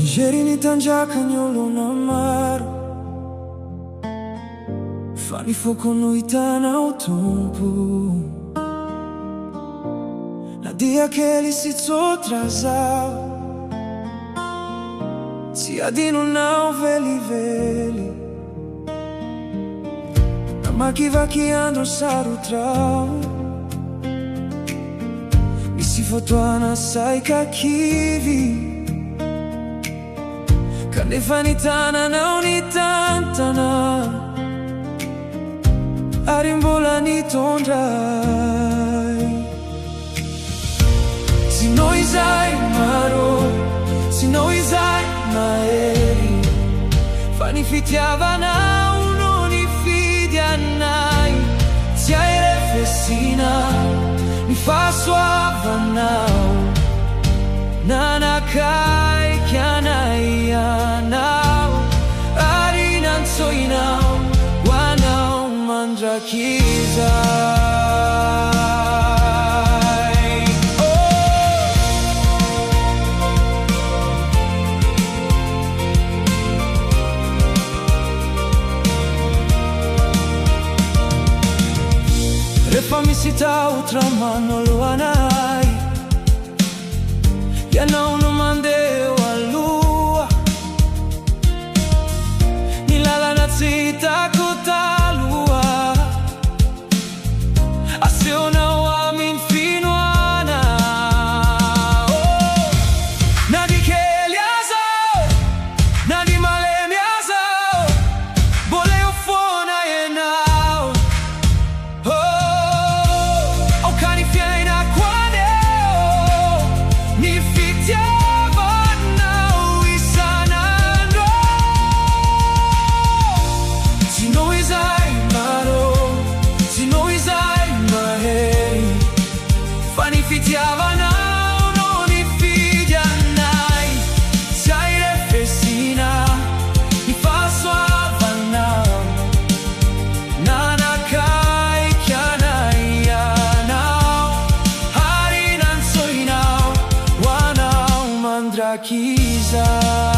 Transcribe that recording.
Jery nitanjaka ny olona maro, fa ny foko no hitanao tompo. Na dia kely sy tsotra zaho, tsy adinonao velively. Na makivaky andro sarotrao, misy fotoana saika kivy, kanefa ny tananao nitantana, ary mbola nitondray. Sinao izay Maro, sinao izay mahery, fa ny fitiavanao no nifidy anay. Tsy hay refesina ny fahasoavanao, nanakaiky anay ianao, ary nantsoinao ho anao mandrakizay. Rehefa misy tahotra manolo anay, ianao no mandeha aloha, ny lalana tsy hitako taloha. Asehonao aminy finoana, na di kely azao, na di malemy azao, mbola eo foana ianao. Ao ka ny fiainako aneo, ny fitiavanao isanandro. Sinao izay Maro, sinao izay mahery, fa ny fitiavanao no nifidy anay. Tsy hay refesina ny fahasoavanao, nanakaiky anay ianao, ary nantsoinao ho anao mandrakizay.